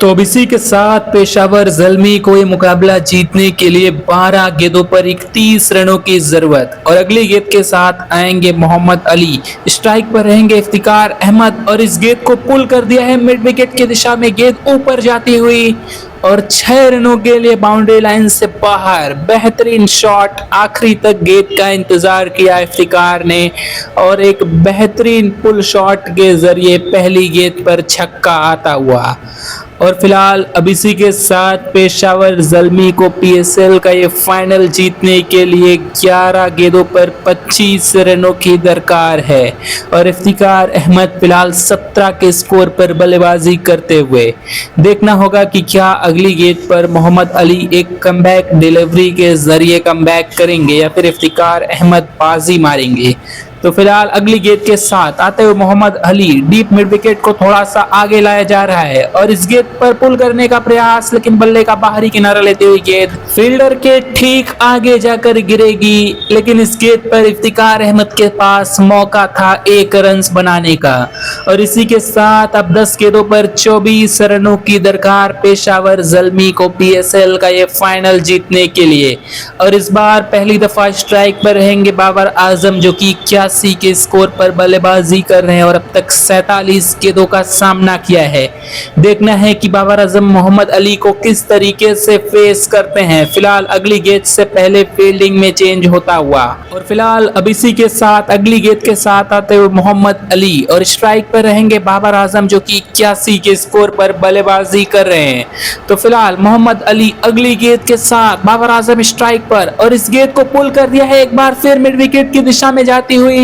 तो अब इसी के साथ पेशावर ज़ल्मी को ये मुकाबला जीतने के लिए 12 गेंदों पर 31 रनों की जरूरत और अगली गेंद के साथ आएंगे मोहम्मद अली। स्ट्राइक पर रहेंगे इफ्तिकार अहमद और इस गेंद को पुल कर दिया है मिड विकेट की दिशा में, गेंद ऊपर जाती हुई और 6 रनों के लिए बाउंड्री लाइन से बाहर। बेहतरीन शॉट, आखिरी तक गेंद का इंतजार किया इफ्तिकार ने और एक बेहतरीन पुल शॉट के जरिए पहली गेंद पर छक्का आता हुआ। और फिलहाल अब इसी के साथ पेशावर ज़ल्मी को पीएसएल का ये फाइनल जीतने के लिए 11 गेंदों पर 25 रनों की दरकार है और इफ्तिकार अहमद फिलहाल 17 के स्कोर पर बल्लेबाजी करते हुए। देखना होगा कि क्या अगली गेंद पर मोहम्मद अली एक कमबैक डिलीवरी के जरिए कमबैक करेंगे या फिर इफ्तिकार अहमद बाजी मारेंगे। तो फिलहाल अगली गेंद के साथ आते हुए Mohammad Ali deep mid wicket को थोड़ा सा आगे लाया जा रहा है और इस गेंद पर पुल करने का प्रयास, लेकिन बल्ले का बाहरी किनारा लेते हुए गेंद फील्डर के ठीक आगे जाकर गिरेगी, लेकिन इस गेंद पर इफ्तिकार अहमद के पास मौका था 1 रन बनाने का और इसी के साथ अब 10 गेंदों पर 24 रनों की दरकार पेशावर ज़ल्मी को पीएसएल का ये फाइनल जीतने के लिए। और इस बार पहली दफा स्ट्राइक पर रहेंगे बाबर आजम जो कि 81 के स्कोर पर बल्लेबाजी कर रहे हैं और अब तक 47 गेंदों का सामना किया है। देखना है कि बाबर आजम मोहम्मद अली को किस तरीके से फेस करते हैं। फिलहाल अगली गेंद से पहले फील्डिंग में चेंज होता हुआ और फिलहाल अब इसी के साथ अगली गेंद के साथ आते हुए मोहम्मद अली और स्ट्राइक पर रहेंगे बाबर आजम जो कि 81 के स्कोर पर बल्लेबाजी कर रहे हैं। तो फिलहाल मोहम्मद अली अगली गेंद के साथ बाबर आजम स्ट्राइक पर और इस गेंद को पुल कर दिया है एक बार फिर मिड विकेट की दिशा में जाती हुई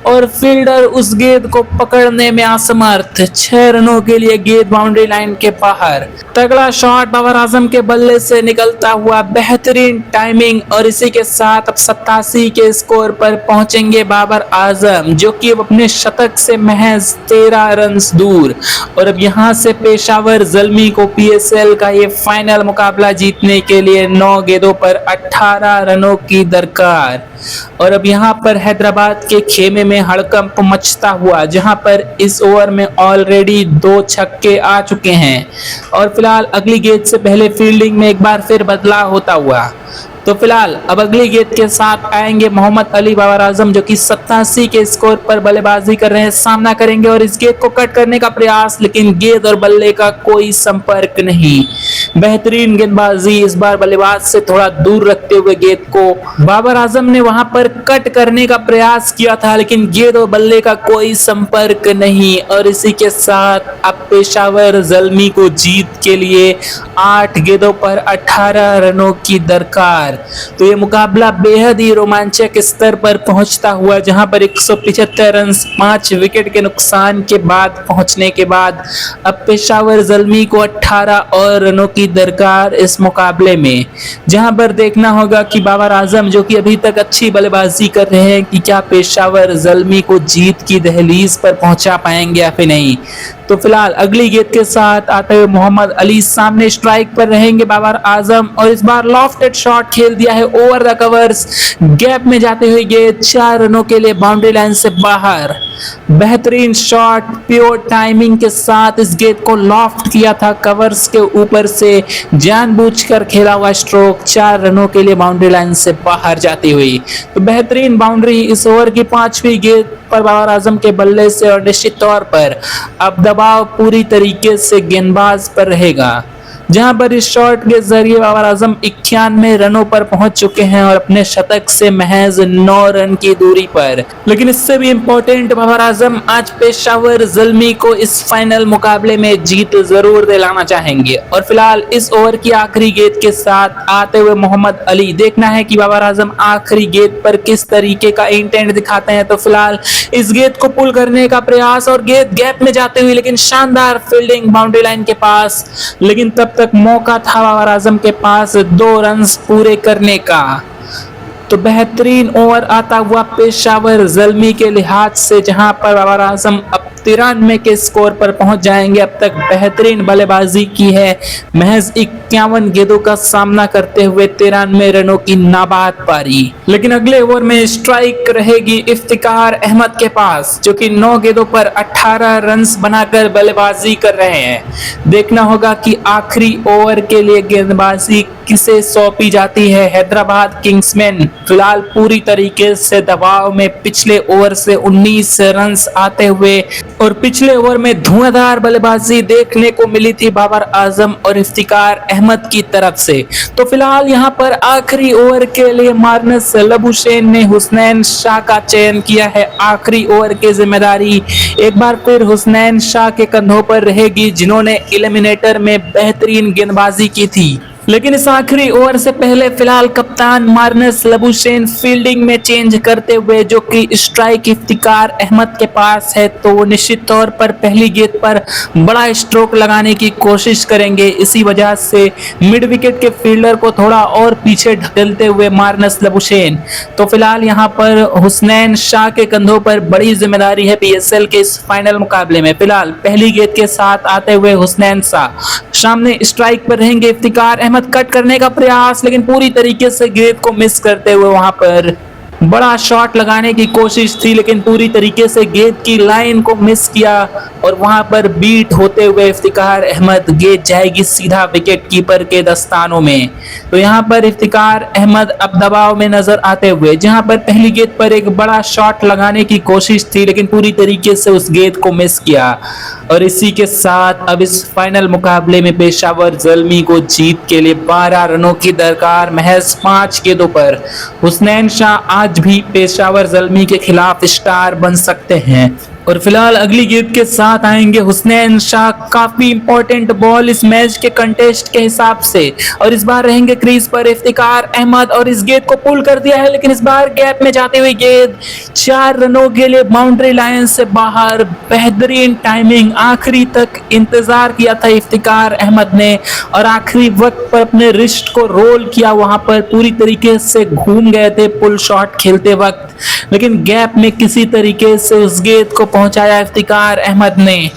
और फील्डर उस गेंद को पकड़ने में असमर्थ। 6 रनों के लिए गेंद बाउंड्री लाइन के बाहर। तगड़ा शॉट बाबर आजम के बल्ले से निकलता हुआ, बेहतरीन टाइमिंग और इसी के साथ अब 87 के स्कोर पर पहुंचेंगे बाबर आजम जो कि अब अपने शतक से महज 13 रन दूर। और अब यहां से पेशावर ज़ल्मी को पीएसएल का ये फाइनल मुकाबला जीतने के लिए 9 गेंदों पर 18 रनों की दरकार। और अब यहां पर हैदराबाद के खेमे में हड़कंप मचता हुआ जहां पर इस ओवर में ऑलरेडी 2 छक्के आ चुके हैं और फिलहाल अगली गेंद से पहले फील्डिंग में एक बार फिर बदलाव होता हुआ। तो फिलहाल अब अगली गेंद के साथ आएंगे मोहम्मद अली बाबर आजम जो कि 87 के स्कोर पर बल्लेबाजी कर रहे हैं, सामना करेंगे और इस गेंद को कट करने का प्रयास, लेकिन गेंद और बल्ले का कोई संपर्क नहीं। बेहतरीन गेंदबाजी इस बार बल्लेबाज से थोड़ा दूर रखते हुए गेंद को बाबर आजम ने वहां पर कट करने का प्रयास किया था, लेकिन गेंद और बल्ले का कोई संपर्क नहीं। और इसी के साथ अब पेशावर ज़ल्मी को जीत के लिए 8 गेंदों पर 18 रनों की दरकार। तो ये मुकाबला बेहद ही रोमांचक स्तर पर पहुंचता हुआ जहां पर 175 रन 5 विकेट के नुकसान के बाद पहुंचने के बाद अब पेशावर ज़ल्मी को 18 और रनों की दरकार इस मुकाबले में। जहां पर देखना होगा कि बाबर आजम जो कि अभी तक अच्छी बल्लेबाजी कर रहे हैं कि क्या पेशावर ज़ल्मी को जीत की दहलीज पर पहुंचा पाएंगे या फिर नहीं। तो फिलहाल अगली गेंद के साथ आते हुए मोहम्मद अली सामने स्ट्राइक पर रहेंगे बाबर आजम और इस बार लॉफ्टेड शॉट खेल दिया है ओवर द कवर्स, गैप में जाते हुए गेंद 4 रनों के लिए बाउंड्री लाइन से बाहर। बेहतरीन शॉट, प्योर टाइमिंग के साथ इस गेंद को लॉफ्ट किया था कवर्स के ऊपर से, जानबूझकर खेला हुआ स्ट्रोक 4 रनों के लिए बाउंड्री लाइन से बाहर जाती हुई। तो बेहतरीन बाउंड्री इस ओवर की 5वीं गेंद पर बाबर आजम के बल्ले से और निश्चित तौर पर अब दबाव पूरी तरीके से गेंदबाज पर रहेगा जहां पर इस शॉट के जरिए बाबर आजम 91 रनों पर पहुंच चुके हैं और अपने शतक से महज 9 रन की दूरी पर। लेकिन इससे भी इंपॉर्टेंट बाबर आजम आज पेशावर ज़ल्मी को इस फाइनल मुकाबले में जीत जरूर दिलाना चाहेंगे। और फिलहाल इस ओवर की आखिरी गेंद के साथ आते हुए मोहम्मद अली, देखना है कि बाबर आजम आखिरी गेंद पर किस तरीके का इंटेंट दिखाते हैं। तो फिलहाल इस गेंद को पुल करने का प्रयास और गेंद गैप में जाते हुए, लेकिन शानदार फील्डिंग बाउंड्री लाइन के पास, लेकिन तब तक मौका था बाबर आजम के पास 2 रन पूरे करने का। तो बेहतरीन ओवर आता हुआ पेशावर ज़ल्मी के लिहाज से जहां पर बाबर आजम अब 93 के स्कोर पर पहुंच जाएंगे। अब तक बेहतरीन बल्लेबाजी की है, महज 51 गेंदों का सामना करते हुए 93 रनों की नाबाद पारी। लेकिन अगले ओवर में स्ट्राइक रहेगी इफ्तिकार अहमद के पास, जो कि 9 गेंदों पर 18 रन बनाकर बल्लेबाजी कर रहे हैं। देखना होगा कि आखिरी ओवर के लिए गेंदबाजी किसे सौंपी जाती है। हैदराबाद किंग्समैन फिलहाल पूरी तरीके से दबाव में पिछले ओवर से 19 रन आते हुए, और पिछले ओवर में धुआंधार बल्लेबाजी देखने को मिली थी बाबर आजम और इफ्तिकार अहमद की तरफ से। तो फिलहाल यहां पर आखिरी ओवर के लिए मार्नस लबुशेन ने हुसनैन शाह का चयन किया है। आखिरी ओवर की जिम्मेदारी एक बार फिर हुसनैन शाह के कंधों पर रहेगी, जिन्होंने एलिमिनेटर में बेहतरीन गेंदबाजी की थी। लेकिन इस आखिरी ओवर से पहले फिलहाल कप्तान मार्नस लबुशेन फील्डिंग में चेंज करते हुए, जो कि स्ट्राइक इफ्तिकार अहमद के पास है, तो वो निश्चित तौर पर पहली गेंद पर बड़ा स्ट्रोक लगाने की कोशिश करेंगे। इसी वजह से मिड विकेट के फील्डर को थोड़ा और पीछे ढकेलते हुए मार्नस लबुशेन। तो फिलहाल यहाँ पर हुसनैन शाह के कंधों पर बड़ी जिम्मेदारी है पीएसएल के इस फाइनल मुकाबले में। फिलहाल पहली गेंद के साथ आते हुए हुसनैन शाह सामने स्ट्राइक पर रहेंगे। इफ्तिकार अहमद कट करने का प्रयास, लेकिन पूरी तरीके से गेंद को मिस करते हुए वहां पर बड़ा शॉट लगाने की कोशिश थी, लेकिन पूरी तरीके से गेंद की लाइन को मिस किया और वहां पर बीट होते हुए इफ्तिकार अहमद, गेंद जाएगी सीधा विकेट कीपर के दस्तानों में। तो यहां पर इफ्तिकार अहमद अब दबाव में नजर आते हुए, जहां पर पहली गेंद पर एक बड़ा शॉट लगाने की कोशिश थी, लेकिन पूरी तरीके से उस गेंद को मिस किया। और इसी के साथ अब इस फाइनल मुकाबले में पेशावर ज़ल्मी को जीत के लिए 12 रनों की दरकार, महज 5 गेंदों पर। हुसनैन शाह आज भी पेशावर ज़ल्मी के खिलाफ स्टार बन सकते हैं। और फिलहाल अगली गेंद के साथ आएंगे हुसनैन शाह। काफी इंपॉर्टेंट बॉल इस मैच के कंटेस्ट के हिसाब से, और इस बार रहेंगे क्रीज पर इफ्तिकार अहमद, और इस गेंद को पुल कर दिया है, लेकिन इस बार गैप में जाते हुए गेंद 4 रनों के लिए बाउंड्री लाइन से बाहर। बेहतरीन टाइमिंग, आखिरी तक इंतजार किया था इफ्तिकार अहमद ने, और आखिरी वक्त पर अपने रिस्ट को रोल किया, वहां पर पूरी तरीके से घूम गए थे पुल शॉट खेलते वक्त, लेकिन गैप में किसी तरीके से उस गेंद को पहुंचाया इफ्तिकार अहमद ने।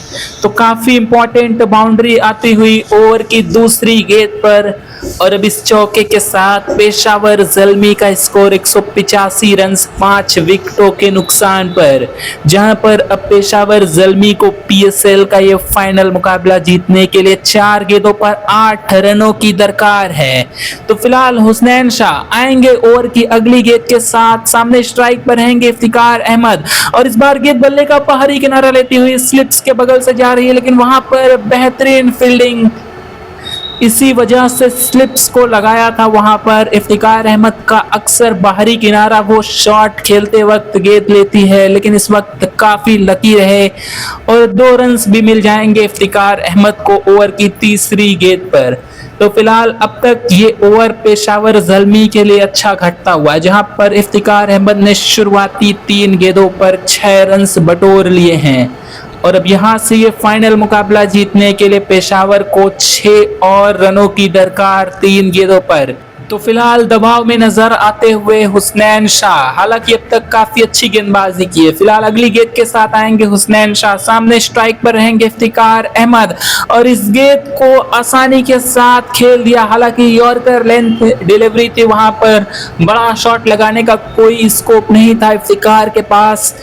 तो काफी इंपॉर्टेंट बाउंड्री आती हुई ओवर की दूसरी गेंद पर, और अब इस चौके के साथ पेशावर ज़ल्मी का स्कोर 185 रन 5 विकेटों के नुकसान पर, जहां पर अब पेशावर ज़ल्मी को पीएसएल का ये फाइनल मुकाबला जीतने के लिए 4 गेंदों पर 8 रनों की दरकार है। तो फिलहाल हुसनैन शाह आएंगे ओवर की अगली गेंद के साथ, सामने स्ट्राइक पर रहेंगे इफ्तिकार अहमद, और इस बार गेंद बल्ले का बाहरी किनारा लेती हुई स्लिप्स के बगल से जा रही है, लेकिन वहां पर बेहतरीन फील्डिंग, इसी वजह से स्लिप्स को लगाया था वहां पर। इफ्तिकार अहमद का अक्सर बाहरी किनारा वो शॉट खेलते वक्त गेंद लेती है, लेकिन इस वक्त काफी लकी रहे और 2 रन भी मिल जाएंगे इफ्तिकार अहमद को ओवर की तीसरी गेंद पर। तो फिलहाल अब तक ये ओवर पेशावर ज़ल्मी के लिए अच्छा घटता हुआ, जहां पर इफ्तिकार अहमद ने शुरुआती 3 गेंदों पर 6 रन बटोर लिए हैं, और अब यहां से ये फाइनल मुकाबला जीतने के लिए पेशावर को 6 और रनों की दरकार 3 गेंदों पर। तो फिलहाल दबाव में नजर आते हुए हुसनैन शाह, हालांकि अब तक काफी अच्छी गेंदबाजी की है। फिलहाल अगली गेंद के साथ आएंगे हुसनैन शाह, सामने स्ट्राइक पर रहेंगे इफ्तिकार अहमद, और इस गेंद को आसानी के साथ खेल दिया। हालांकि यॉर्कर लेंथ डिलीवरी थी, वहां पर बड़ा शॉट लगाने का कोई स्कोप नहीं था इफ्तिकार के पास,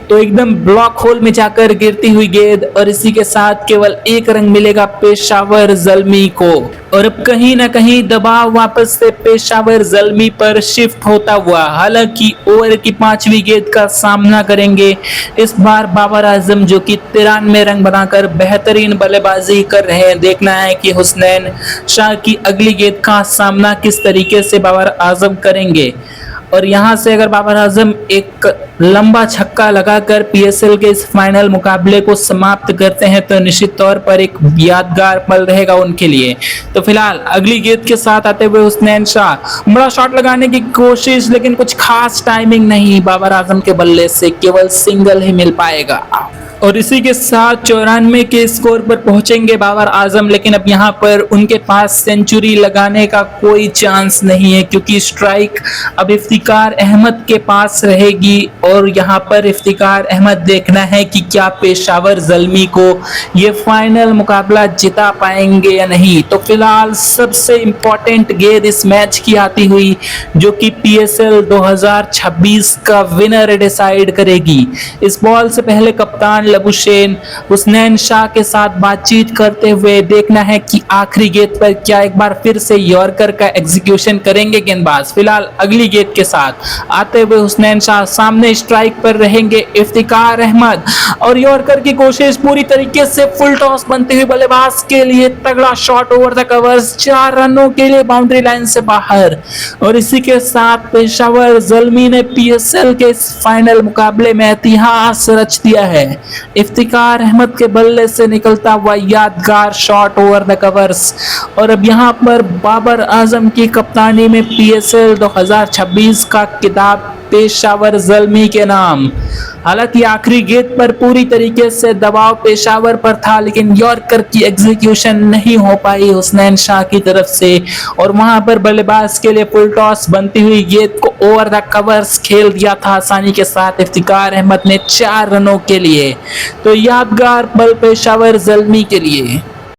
तो एकदम ब्लॉक होल में जाकर गिरती हुई गेंद, और इसी के साथ केवल 1 रन मिलेगा पेशावर ज़ल्मी को। और अब कहीं ना कहीं दबाव वापस से पेशावर ज़ल्मी पर शिफ्ट होता हुआ, हालांकि ओवर की 5वीं गेंद का सामना करेंगे इस बार बाबर आजम, जो कि 93 रन बनाकर बेहतरीन बल्लेबाजी कर रहे हैं। देखना है कि हुसनैन शाह की अगली गेंद का सामना किस तरीके से बाबर आजम करेंगे, और यहां से अगर बाबर आजम एक लंबा छक्का लगाकर पीएसएल के इस फाइनल मुकाबले को समाप्त करते हैं, तो निश्चित तौर पर एक यादगार पल रहेगा उनके लिए। तो फिलहाल अगली गेंद के साथ आते हुए हुसनैन शाह, बड़ा शॉट लगाने की कोशिश, लेकिन कुछ खास टाइमिंग नहीं बाबर आजम के बल्ले से, केवल सिंगल ही मिल पाएगा। और इसी के साथ 94 के स्कोर पर पहुंचेंगे बाबर आजम, लेकिन अब यहाँ पर उनके पास सेंचुरी लगाने का कोई चांस नहीं है क्योंकि स्ट्राइक अब इफ्तिकार अहमद के पास रहेगी और यहाँ पर इफ्तिकार अहमद देखना है कि क्या पेशावर ज़ल्मी को ये फाइनल मुकाबला जिता पाएंगे या नहीं। तो फिलहाल सबसे इम्पोर्टेंट गेंद इस मैच की आती हुई जो कि PSL 2026 का विनर डिसाइड करेगी। इस बॉल से पहले कप्तान लबुशेन हुसनैन शाह के साथ बातचीत करते हुए देखना है कि आखिरी गेंद पर क्या एक बार फिर से यॉर्कर का एग्जीक्यूशन करेंगे गेंदबाज। फिलहाल अगली गेंद के साथ आते हुए हुसनैन शाह, सामने स्ट्राइक पर रहेंगे इफ्तिकार अहमद और यॉर्कर की कोशिश पूरी तरीके से फुल टॉस बनते हुए बल्लेबाज के लिए तगड़ा शॉट ओवर द कवर्स, 4 रनों के लिए बाउंड्री लाइन से बाहर। और इसी के साथ पेशावर ज़ल्मी ने PSL के इस फाइनल मुकाबले में इतिहास रच दिया है। इफ्तिकार अहमद के बल्ले से निकलता हुआ यादगार शॉट ओवर द कवर्स और अब यहाँ पर बाबर आजम की कप्तानी में PSL 2026 का खिताब पेशावर ज़ल्मी के नाम। हालांकि आखिरी गेंद पर पूरी तरीके से दबाव पेशावर पर था, लेकिन यॉर्कर की एग्जीक्यूशन नहीं हो पाई हुसनैन शाह की तरफ से और वहां पर बल्लेबाज के लिए फुल टॉस बनती हुई गेंद को ओवर द कवर्स खेल दिया था आसानी के साथ इफ्तिकार अहमद ने 4 रनों के लिए। तो यादगार पल पेशावर ज़ल्मी के लिए।